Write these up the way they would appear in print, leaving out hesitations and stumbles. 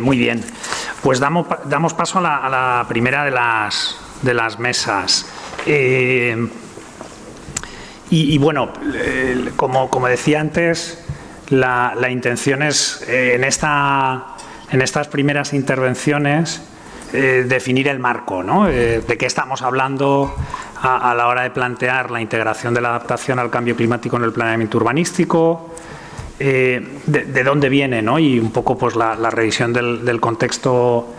Muy bien. Pues damos paso a la primera de las mesas. Bueno, como decía antes, la intención es en estas primeras intervenciones definir el marco, ¿no? De qué estamos hablando a la hora de plantear la integración de la adaptación al cambio climático en el planeamiento urbanístico, de dónde viene, ¿no? Y un poco pues la revisión del contexto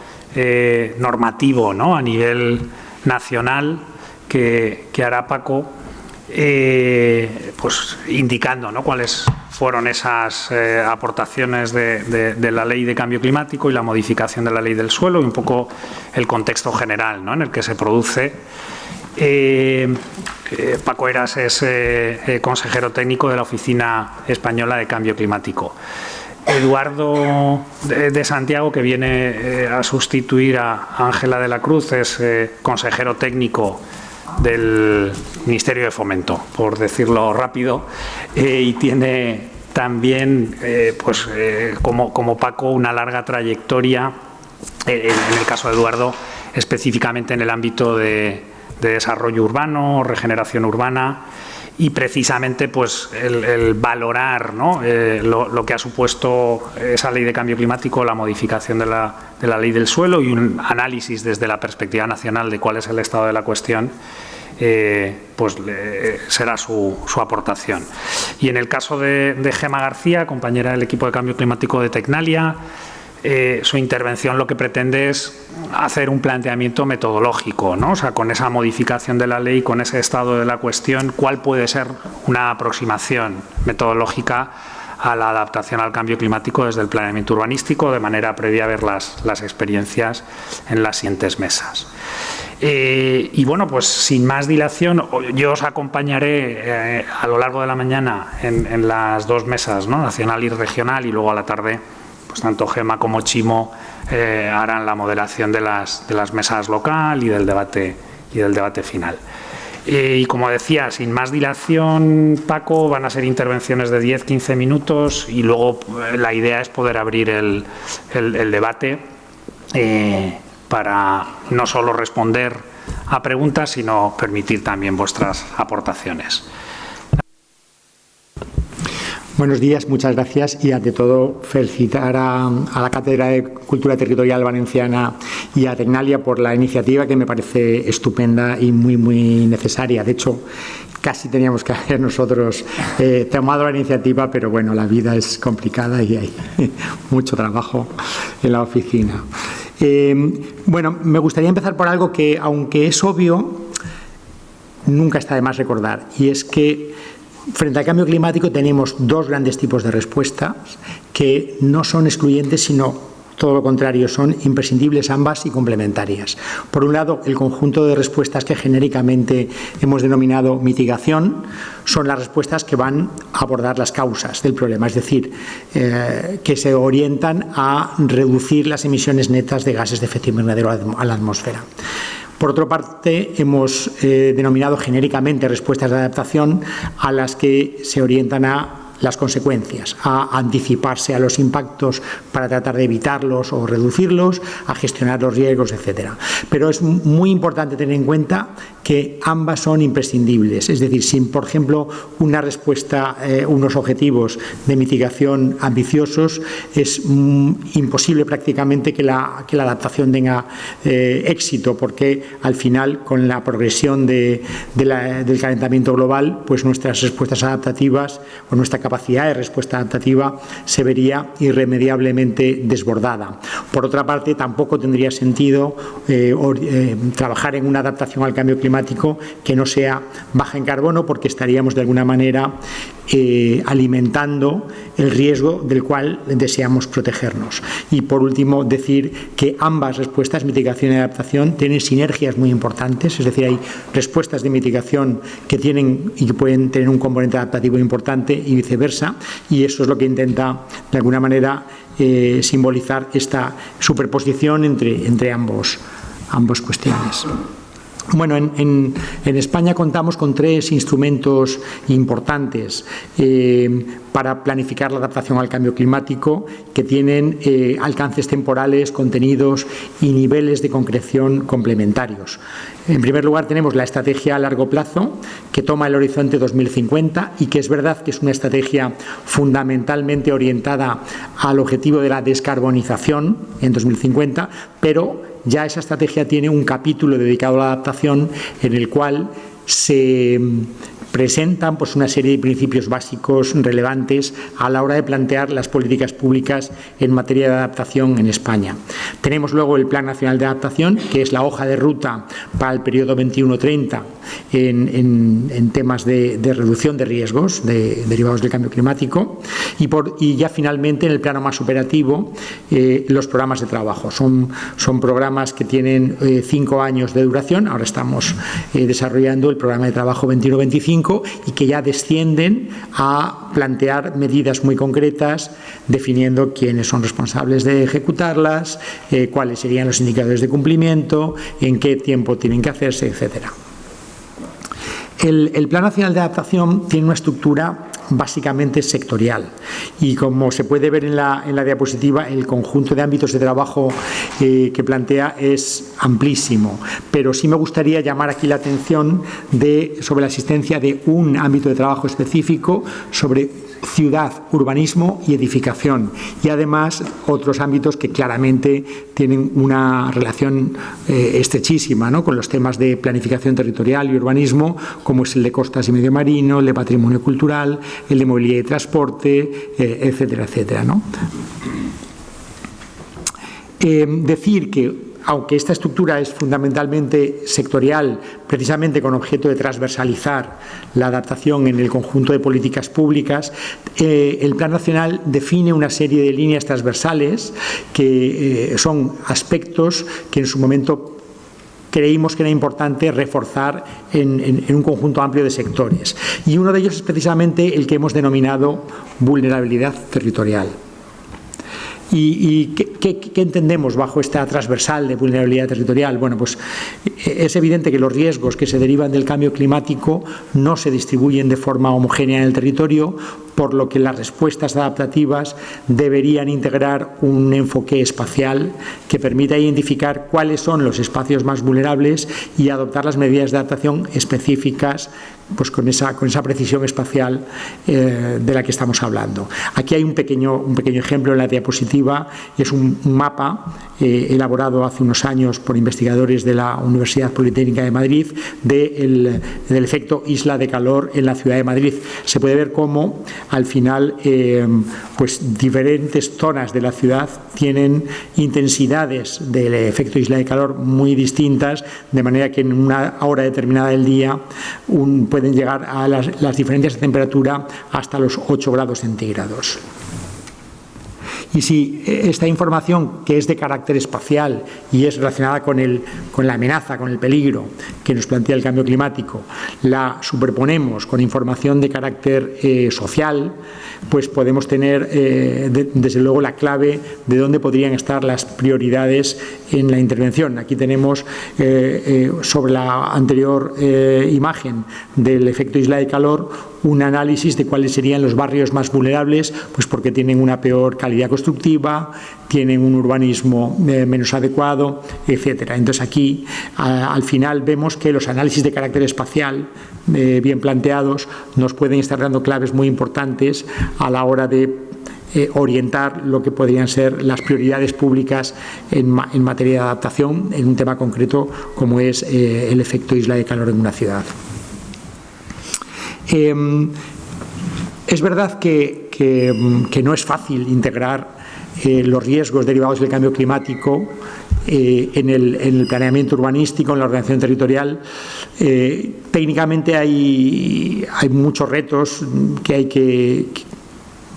normativo, ¿no? A nivel nacional que hará Paco, pues indicando, ¿no? Cuáles fueron esas aportaciones de la Ley de Cambio Climático y la modificación de la Ley del Suelo y un poco el contexto general, ¿no? En el que se produce. Paco Heras es consejero técnico de la Oficina Española de Cambio Climático. Eduardo de Santiago, que viene a sustituir a Ángela de la Cruz, es consejero técnico del Ministerio de Fomento, por decirlo rápido, y tiene también, como Paco, una larga trayectoria, en el caso de Eduardo, específicamente en el ámbito de desarrollo urbano, regeneración urbana, y precisamente pues el valorar, ¿no? Lo que ha supuesto esa Ley de Cambio Climático, la modificación de la Ley del Suelo y un análisis desde la perspectiva nacional de cuál es el estado de la cuestión, será su aportación. Y en el caso de Gemma García, compañera del equipo de Cambio Climático de Tecnalia, su intervención lo que pretende es hacer un planteamiento metodológico, ¿no? O sea, con esa modificación de la ley, con ese estado de la cuestión, cuál puede ser una aproximación metodológica a la adaptación al cambio climático desde el planeamiento urbanístico, de manera previa a ver las experiencias en las siguientes mesas. Y bueno, pues sin más dilación, yo os acompañaré a lo largo de la mañana en las dos mesas, ¿no? Nacional y regional, y luego a la tarde pues tanto Gemma como Chimo harán la moderación de las mesas local y del debate final. Y como decía, sin más dilación, Paco, van a ser intervenciones de 10-15 minutos y luego la idea es poder abrir el debate para no solo responder a preguntas, sino permitir también vuestras aportaciones. Buenos días, muchas gracias y ante todo felicitar a la Cátedra de Cultura Territorial Valenciana y a Tecnalia por la iniciativa, que me parece estupenda y muy necesaria. De hecho, casi teníamos que haber nosotros tomado la iniciativa, pero bueno, la vida es complicada y hay mucho trabajo en la oficina. Bueno, me gustaría empezar por algo que, aunque es obvio, nunca está de más recordar, y es que frente al cambio climático tenemos dos grandes tipos de respuestas que no son excluyentes, sino todo lo contrario, son imprescindibles ambas y complementarias. Por un lado, el conjunto de respuestas que genéricamente hemos denominado mitigación son las respuestas que van a abordar las causas del problema, es decir, que se orientan a reducir las emisiones netas de gases de efecto invernadero a la atmósfera. Por otra parte, hemos denominado genéricamente respuestas de adaptación a las que se orientan a las consecuencias, a anticiparse a los impactos para tratar de evitarlos o reducirlos, a gestionar los riesgos, etc. Pero es muy importante tener en cuenta que ambas son imprescindibles, es decir, sin, por ejemplo, una respuesta, unos objetivos de mitigación ambiciosos, es imposible prácticamente que la adaptación tenga éxito, porque al final, con la progresión del calentamiento global, pues nuestras respuestas adaptativas o nuestra capacidad de respuesta adaptativa se vería irremediablemente desbordada. Por otra parte, tampoco tendría sentido trabajar en una adaptación al cambio climático que no sea baja en carbono, porque estaríamos de alguna manera alimentando el riesgo del cual deseamos protegernos. Y por último, decir que ambas respuestas, mitigación y adaptación, tienen sinergias muy importantes, es decir, hay respuestas de mitigación que tienen y que pueden tener un componente adaptativo importante y viceversa, y eso es lo que intenta de alguna manera simbolizar esta superposición entre ambas cuestiones. Bueno, en España contamos con 3 instrumentos importantes para planificar la adaptación al cambio climático, que tienen alcances temporales, contenidos y niveles de concreción complementarios. En primer lugar, tenemos la estrategia a largo plazo, que toma el horizonte 2050 y que es verdad que es una estrategia fundamentalmente orientada al objetivo de la descarbonización en 2050, pero ya esa estrategia tiene un capítulo dedicado a la adaptación en el cual se presentan pues, una serie de principios básicos relevantes a la hora de plantear las políticas públicas en materia de adaptación en España. Tenemos luego el Plan Nacional de Adaptación, que es la hoja de ruta para el periodo 21-30 en temas de reducción de riesgos derivados del cambio climático, y ya finalmente en el plano más operativo los programas de trabajo. Son programas que tienen 5 años de duración. Ahora estamos desarrollando el programa de trabajo 21-25 y que ya descienden a plantear medidas muy concretas, definiendo quiénes son responsables de ejecutarlas, cuáles serían los indicadores de cumplimiento, en qué tiempo tienen que hacerse, etcétera. El Plan Nacional de Adaptación tiene una estructura básicamente sectorial y, como se puede ver en la diapositiva, el conjunto de ámbitos de trabajo que plantea es amplísimo, pero sí me gustaría llamar aquí la atención sobre la existencia de un ámbito de trabajo específico sobre ciudad, urbanismo y edificación, y además otros ámbitos que claramente tienen una relación estrechísima, ¿no?, con los temas de planificación territorial y urbanismo, como es el de costas y medio marino, el de patrimonio cultural, el de movilidad y transporte, etcétera, etcétera, ¿no? Decir que, aunque esta estructura es fundamentalmente sectorial, precisamente con objeto de transversalizar la adaptación en el conjunto de políticas públicas, el Plan Nacional define una serie de líneas transversales que son aspectos que en su momento creímos que era importante reforzar en un conjunto amplio de sectores. Y uno de ellos es precisamente el que hemos denominado vulnerabilidad territorial. ¿Y qué entendemos bajo esta transversal de vulnerabilidad territorial? Bueno, pues es evidente que los riesgos que se derivan del cambio climático no se distribuyen de forma homogénea en el territorio, por lo que las respuestas adaptativas deberían integrar un enfoque espacial que permita identificar cuáles son los espacios más vulnerables y adoptar las medidas de adaptación específicas, pues con esa precisión espacial de la que estamos hablando. Aquí hay un pequeño ejemplo en la diapositiva. Es un mapa elaborado hace unos años por investigadores de la Universidad Politécnica de Madrid del efecto isla de calor en la ciudad de Madrid. Se puede ver cómo al final pues diferentes zonas de la ciudad tienen intensidades del efecto isla de calor muy distintas, de manera que en una hora determinada del día pueden llegar a las diferencias de temperatura hasta los 8 grados centígrados. Y si esta información, que es de carácter espacial y es relacionada con la amenaza, con el peligro que nos plantea el cambio climático, la superponemos con información de carácter social, pues podemos tener desde luego la clave de dónde podrían estar las prioridades en la intervención. Aquí tenemos sobre la anterior imagen del efecto isla de calor un análisis de cuáles serían los barrios más vulnerables, pues porque tienen una peor calidad constructiva, tienen un urbanismo menos adecuado, etcétera. Entonces aquí al final vemos que los análisis de carácter espacial bien planteados nos pueden estar dando claves muy importantes a la hora de orientar lo que podrían ser las prioridades públicas en materia de adaptación en un tema concreto como es el efecto isla de calor en una ciudad. Es verdad que no es fácil integrar los riesgos derivados del cambio climático en el planeamiento urbanístico, en la ordenación territorial. Técnicamente hay muchos retos que hay que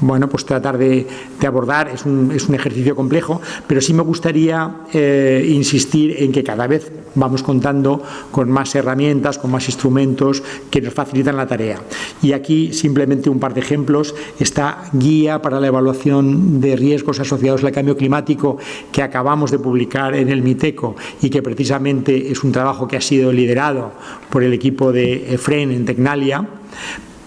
bueno, pues tratar de abordar. Es un ejercicio complejo, pero sí me gustaría insistir en que cada vez vamos contando con más herramientas, con más instrumentos que nos facilitan la tarea. Y aquí simplemente un par de ejemplos. Esta guía para la evaluación de riesgos asociados al cambio climático que acabamos de publicar en el MITECO y que precisamente es un trabajo que ha sido liderado por el equipo de EFREN en Tecnalia,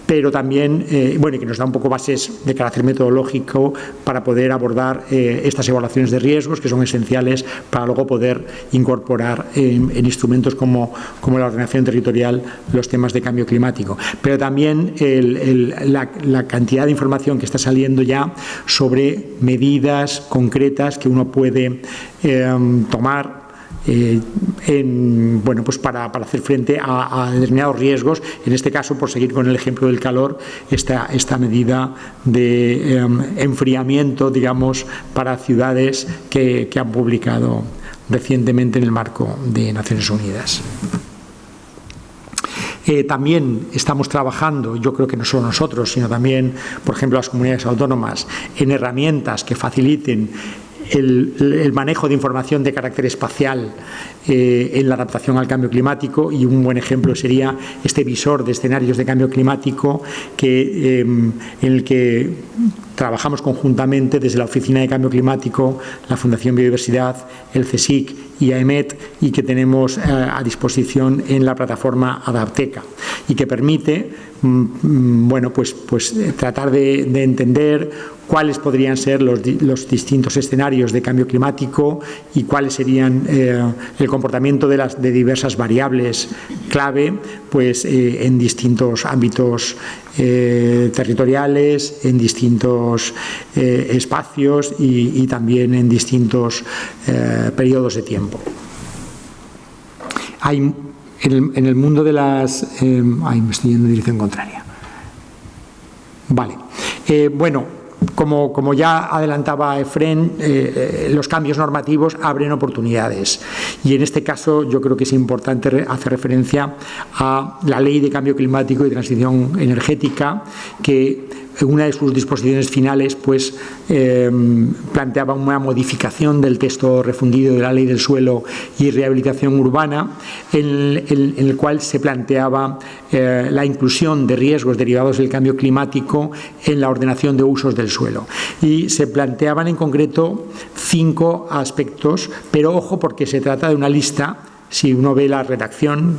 pero también, bueno, que nos da un poco bases de carácter metodológico para poder abordar estas evaluaciones de riesgos que son esenciales para luego poder incorporar en instrumentos como la ordenación territorial los temas de cambio climático. Pero también la cantidad de información que está saliendo ya sobre medidas concretas que uno puede tomar bueno, pues para hacer frente a determinados riesgos. En este caso, por seguir con el ejemplo del calor, esta medida de enfriamiento, digamos, para ciudades que han publicado recientemente en el marco de Naciones Unidas. También estamos trabajando, yo creo que no solo nosotros, sino también, por ejemplo, las comunidades autónomas, en herramientas que faciliten el manejo de información de carácter espacial en la adaptación al cambio climático, y un buen ejemplo sería este visor de escenarios de cambio climático en el que trabajamos conjuntamente desde la Oficina de Cambio Climático, la Fundación Biodiversidad, el CSIC y AEMET, y que tenemos a disposición en la plataforma Adapteca, y que permite bueno, pues tratar de entender cuáles podrían ser los distintos escenarios de cambio climático y cuáles serían el comportamiento de diversas variables clave, pues en distintos ámbitos territoriales, en distintos espacios y también en distintos periodos de tiempo. Hay en el mundo de las... me estoy yendo en dirección contraria. Vale. Bueno, como ya adelantaba EFREN, los cambios normativos abren oportunidades, y en este caso yo creo que es importante hacer referencia a la Ley de Cambio Climático y Transición Energética, que en una de sus disposiciones finales pues planteaba una modificación del texto refundido de la Ley del Suelo y Rehabilitación Urbana, en el cual se planteaba la inclusión de riesgos derivados del cambio climático en la ordenación de usos del suelo, y se planteaban en concreto 5 aspectos, pero ojo, porque se trata de una lista, si uno ve la redacción,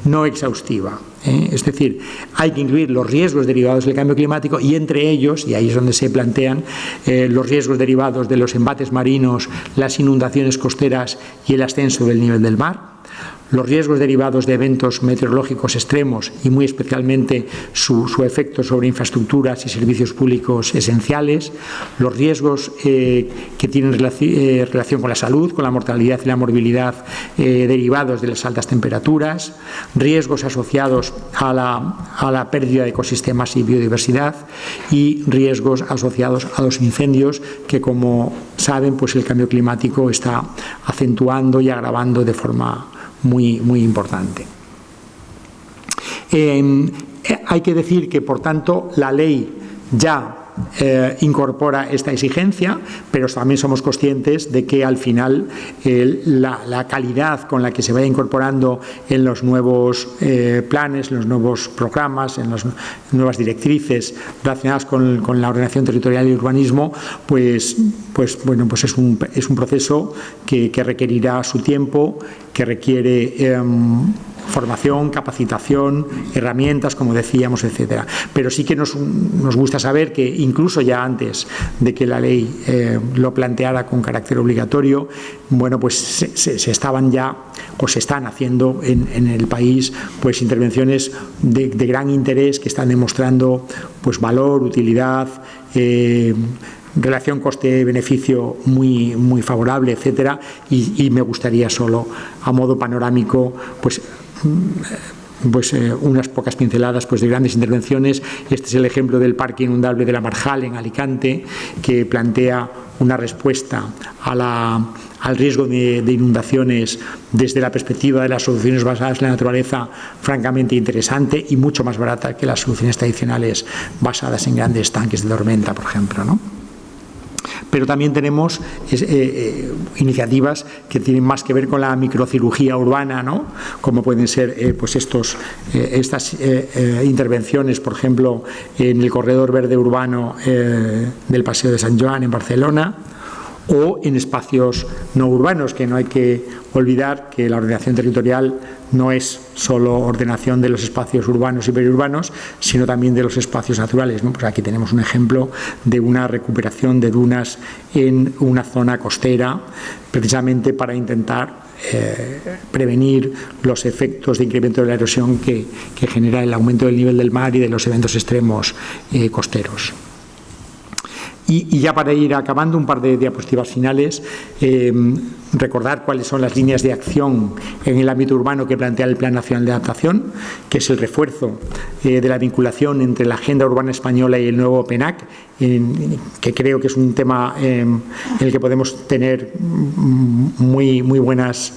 no exhaustiva. Es decir, hay que incluir los riesgos derivados del cambio climático, y entre ellos, y ahí es donde se plantean los riesgos derivados de los embates marinos, las inundaciones costeras y el ascenso del nivel del mar, los riesgos derivados de eventos meteorológicos extremos y muy especialmente su efecto sobre infraestructuras y servicios públicos esenciales, los riesgos que tienen relación con la salud, con la mortalidad y la morbilidad derivados de las altas temperaturas, riesgos asociados a la pérdida de ecosistemas y biodiversidad, y riesgos asociados a los incendios, que, como saben, pues el cambio climático está acentuando y agravando de forma muy importante. Hay que decir que, por tanto, la ley ya incorpora esta exigencia, pero también somos conscientes de que al final la calidad con la que se vaya incorporando en los nuevos planes, en los nuevos programas, en las nuevas directrices relacionadas con la ordenación territorial y urbanismo, pues es un proceso que requerirá su tiempo, que requiere formación, capacitación, herramientas, como decíamos, etcétera. Pero sí que nos gusta saber que incluso ya antes de que la ley lo planteara con carácter obligatorio, bueno, pues se estaban ya, o se están haciendo en el país, pues intervenciones de gran interés que están demostrando pues valor, utilidad, relación coste-beneficio muy favorable, etcétera, y me gustaría solo, a modo panorámico, pues unas pocas pinceladas pues de grandes intervenciones. Este es el ejemplo del parque inundable de la Marjal en Alicante, que plantea una respuesta al riesgo de inundaciones desde la perspectiva de las soluciones basadas en la naturaleza francamente interesante y mucho más barata que las soluciones tradicionales basadas en grandes tanques de tormenta, por ejemplo, ¿no? Pero también tenemos iniciativas que tienen más que ver con la microcirugía urbana, ¿no? Como pueden ser pues estas intervenciones, por ejemplo, en el corredor verde urbano del Paseo de Sant Joan en Barcelona, o en espacios no urbanos, que no hay que olvidar que la ordenación territorial no es solo ordenación de los espacios urbanos y periurbanos, sino también de los espacios naturales, ¿no? Pues aquí tenemos un ejemplo de una recuperación de dunas en una zona costera, precisamente para intentar prevenir los efectos de incremento de la erosión que genera el aumento del nivel del mar y de los eventos extremos costeros. Y ya para ir acabando, un par de diapositivas finales, recordar cuáles son las líneas de acción en el ámbito urbano que plantea el Plan Nacional de Adaptación, que es el refuerzo de la vinculación entre la Agenda Urbana Española y el nuevo PENAC, que creo que es un tema en el que podemos tener muy buenas...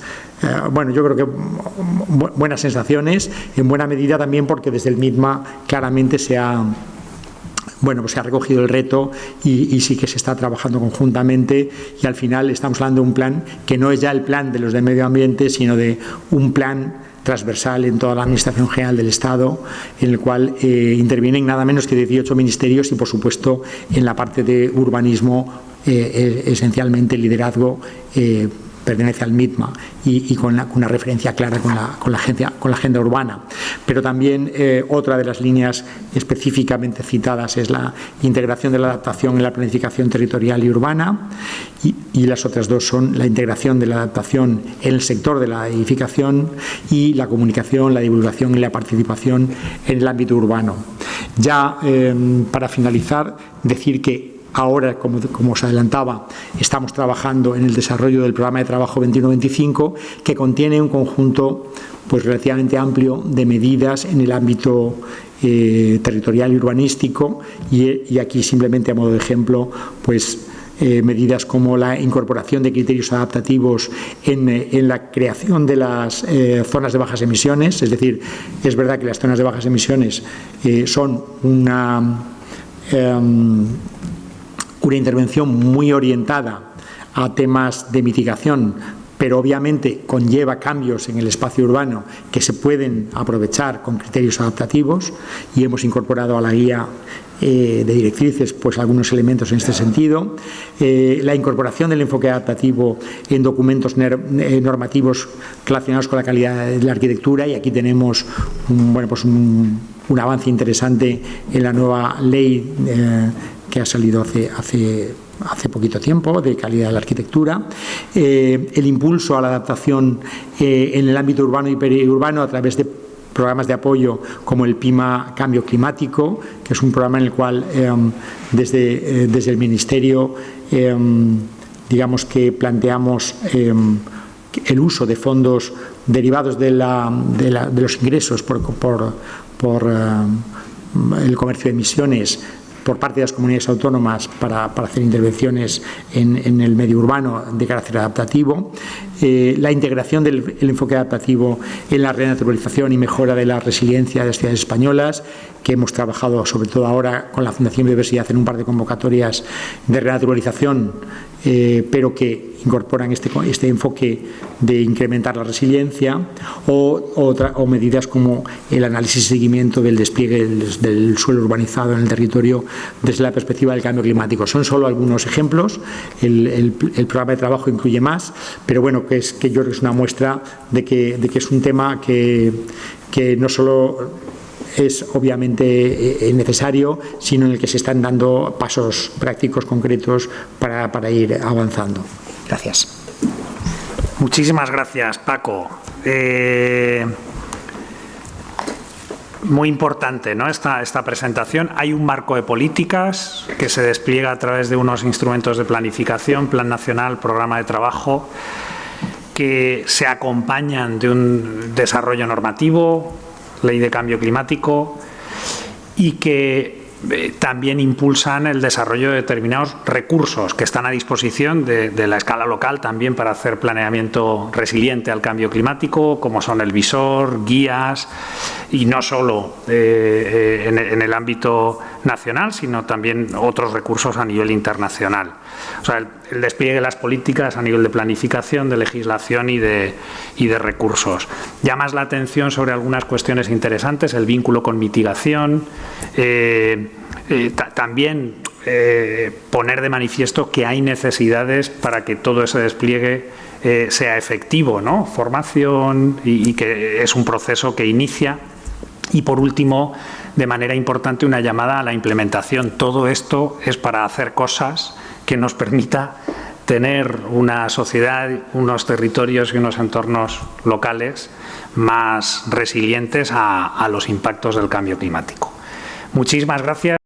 bueno, yo creo que buenas sensaciones, en buena medida también porque desde el MITMA claramente se ha recogido el reto y sí que se está trabajando conjuntamente, y al final estamos hablando de un plan que no es ya el plan de los de medio ambiente, sino de un plan transversal en toda la Administración General del Estado, en el cual intervienen nada menos que 18 ministerios y, por supuesto, en la parte de urbanismo, esencialmente el liderazgo pertenece al MITMA y con una referencia clara con la agenda urbana. Pero también otra de las líneas específicamente citadas es la integración de la adaptación en la planificación territorial y urbana, y las otras dos son la integración de la adaptación en el sector de la edificación y la comunicación, la divulgación y la participación en el ámbito urbano. Ya para finalizar, decir que ahora, como os adelantaba, estamos trabajando en el desarrollo del programa de trabajo 21-25, que contiene un conjunto pues relativamente amplio de medidas en el ámbito territorial y urbanístico, y aquí simplemente a modo de ejemplo, pues medidas como la incorporación de criterios adaptativos en la creación de las zonas de bajas emisiones. Es decir, es verdad que las zonas de bajas emisiones son una intervención muy orientada a temas de mitigación, pero obviamente conlleva cambios en el espacio urbano que se pueden aprovechar con criterios adaptativos, y hemos incorporado a la guía de directrices pues algunos elementos en este sentido. La incorporación del enfoque adaptativo en documentos normativos relacionados con la calidad de la arquitectura, y aquí tenemos un avance interesante en la nueva ley que ha salido hace poquito tiempo, de calidad de la arquitectura. El impulso a la adaptación en el ámbito urbano y periurbano a través de programas de apoyo como el PIMA Cambio Climático, que es un programa en el cual desde el Ministerio digamos que planteamos el uso de fondos derivados de los ingresos por el comercio de emisiones por parte de las comunidades autónomas para hacer intervenciones en el medio urbano de carácter adaptativo. La integración del enfoque adaptativo en la renaturalización y mejora de la resiliencia de las ciudades españolas, que hemos trabajado sobre todo ahora con la Fundación Biodiversidad en un par de convocatorias de renaturalización, pero que incorporan este enfoque de incrementar la resiliencia, o medidas como el análisis y seguimiento del despliegue del suelo urbanizado en el territorio desde la perspectiva del cambio climático. Son solo algunos ejemplos, el programa de trabajo incluye más, pero bueno, que yo creo que es una muestra de que es un tema que no solo es obviamente necesario, sino en el que se están dando pasos prácticos concretos para ir avanzando. Gracias. Muchísimas gracias, Paco. Muy importante, ¿no? esta presentación. Hay un marco de políticas que se despliega a través de unos instrumentos de planificación, Plan Nacional, Programa de Trabajo, que se acompañan de un desarrollo normativo, Ley de Cambio Climático, y que también impulsan el desarrollo de determinados recursos que están a disposición de la escala local también para hacer planeamiento resiliente al cambio climático, como son el visor, guías, y no solo en el ámbito nacional, sino también otros recursos a nivel internacional. O sea, el despliegue de las políticas a nivel de planificación, de legislación y de recursos. Llamas la atención sobre algunas cuestiones interesantes, el vínculo con mitigación, también poner de manifiesto que hay necesidades para que todo ese despliegue sea efectivo, ¿no? Formación y que es un proceso que inicia. Y por último, de manera importante, una llamada a la implementación. Todo esto es para hacer cosas que nos permita tener una sociedad, unos territorios y unos entornos locales más resilientes a los impactos del cambio climático. Muchísimas gracias.